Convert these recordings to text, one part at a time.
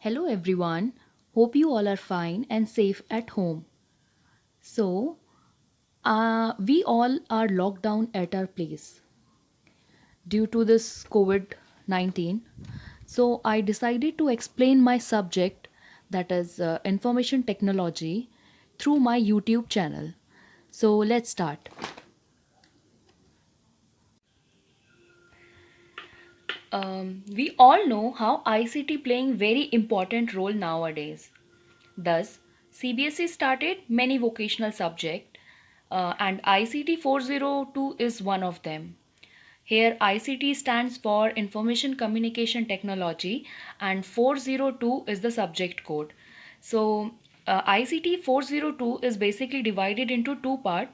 Hello everyone. Hope you all are fine and safe at home. So, we all are locked down at our place due to this COVID 19. So, I decided to explain my subject, that is information technology, through my YouTube channel. So, let's start. We all know how ICT playing very important role nowadays. Thus, CBSE started many vocational subjects and ICT 402 is one of them. Here ICT stands for Information Communication Technology and 402 is the subject code. So ICT 402 is basically divided into two parts.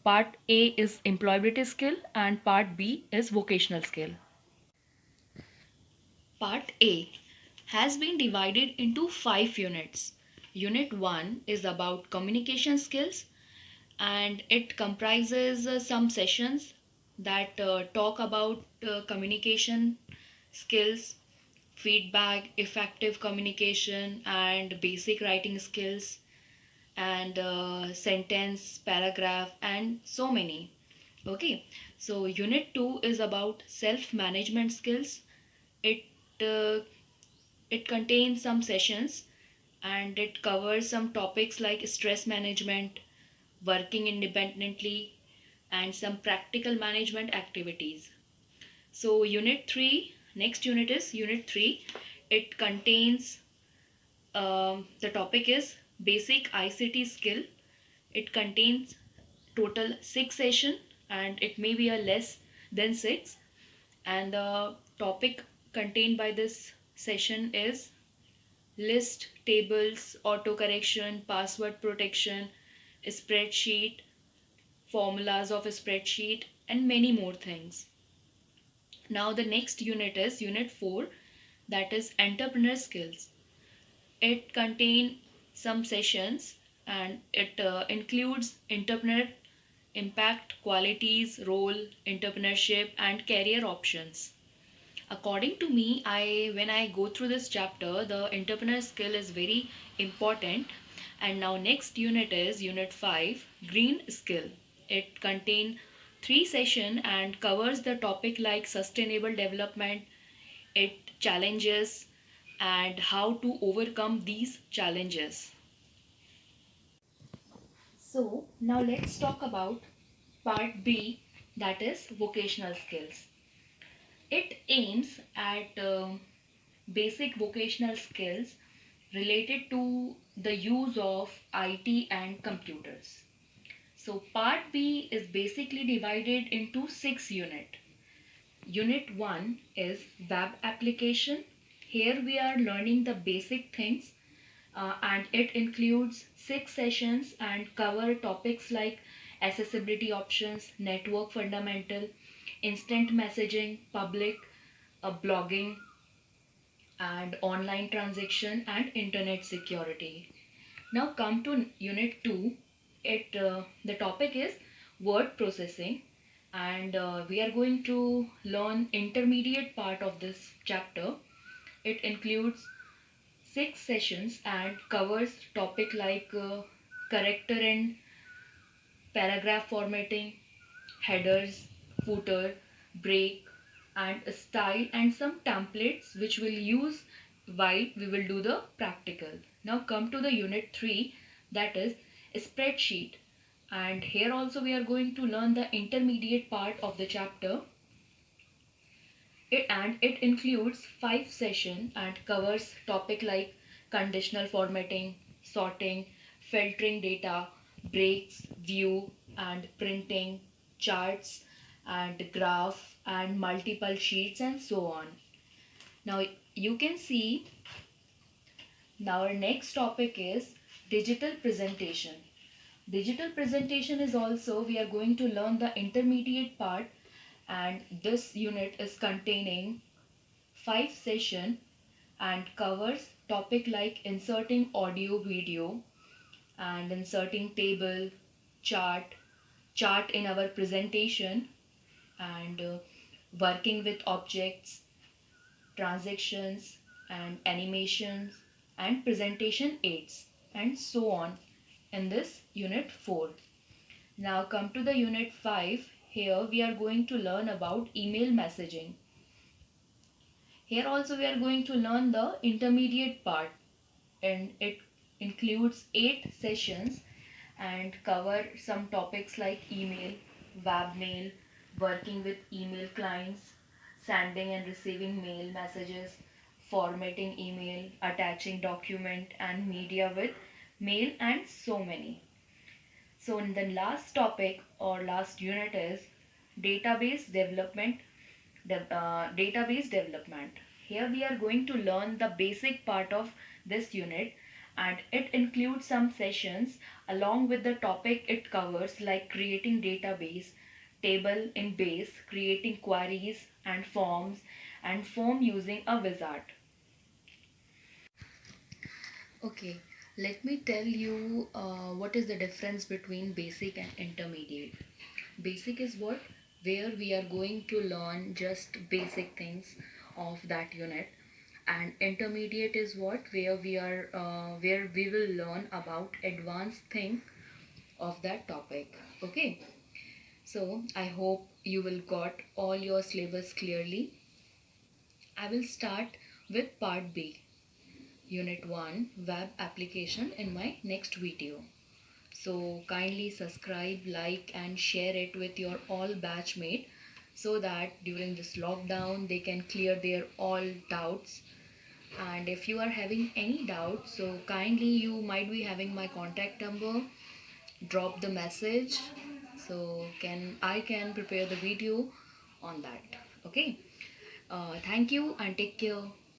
Part A is employability skill and part B is vocational skill. Part A has been divided into 5 units. Unit 1 is about communication skills and it comprises some sessions that talk about communication skills, feedback, effective communication, and basic writing skills, and sentence, paragraph, and so many. Okay, so unit 2 is about self management skills. It uh, it contains some sessions and it covers some topics like stress management, working independently, and some practical management activities. So, Unit 3, next unit is Unit 3. It contains the topic is basic ICT skill. It contains total 6 session and it may be a less than 6. And the topic contained by this session is list, tables, autocorrection, password protection, spreadsheet, formulas of a spreadsheet, and many more things. Now, the next unit is Unit 4, that is entrepreneur skills. It contains some sessions and it includes entrepreneur impact, qualities, role, entrepreneurship, and career options. According to me, I when I go through this chapter, the entrepreneur skill is very important. And now next unit is Unit 5, green skill. It contains 3 sessions and covers the topic like sustainable development, it challenges and how to overcome these challenges. So now let's talk about part B, that is vocational skills. It aims at basic vocational skills related to the use of IT and computers. So part B is basically divided into 6 units. Unit 1 is web application. Here we are learning the basic things and it includes 6 sessions and cover topics like accessibility options, network fundamental, instant messaging, public blogging, and online transaction and internet security. Now come to unit 2. It The topic is word processing and we are going to learn intermediate part of this chapter. It includes 6 sessions and covers topic like character and paragraph formatting, headers, footer, break, and style, and some templates which we'll use while we will do the practical. Now come to the unit 3, that is spreadsheet. And here also we are going to learn the intermediate part of the chapter. It includes 5 sessions and covers topic like conditional formatting, sorting, filtering data, breaks, view and printing, charts and graph and multiple sheets and so on. Now you can see now our next topic is digital presentation. Digital presentation is also we are going to learn the intermediate part and this unit is containing 5 session and covers topic like inserting audio video and inserting table chart in our presentation and working with objects, transactions, and animations and presentation aids and so on in this unit 4. Now come to the unit 5. Here we are going to learn about email messaging. Here also we are going to learn the intermediate part, and it includes 8 sessions and cover some topics like email, webmail, working with email clients, sending and receiving mail messages, formatting email, attaching document and media with mail, and so many. So in the last topic or last unit is database development. Database development. Here we are going to learn the basic part of this unit, and it includes some sessions along with the topic it covers, like creating database, table in base, creating queries and forms, and form using a wizard. Okay, let me tell you what is the difference between basic and intermediate. Basic is what? Where we are going to learn just basic things of that unit, and intermediate is what? Where we will learn about advanced thing of that topic. Okay, so I hope you will got all your syllabus clearly. I will start with part B, unit 1, web application, in my next video. So kindly subscribe, like and share it with your all batchmate, so that during this lockdown they can clear their all doubts. And if you are having any doubt, so kindly, you might be having my contact number, drop the message, so I can prepare the video on that. Okay, thank you and take care.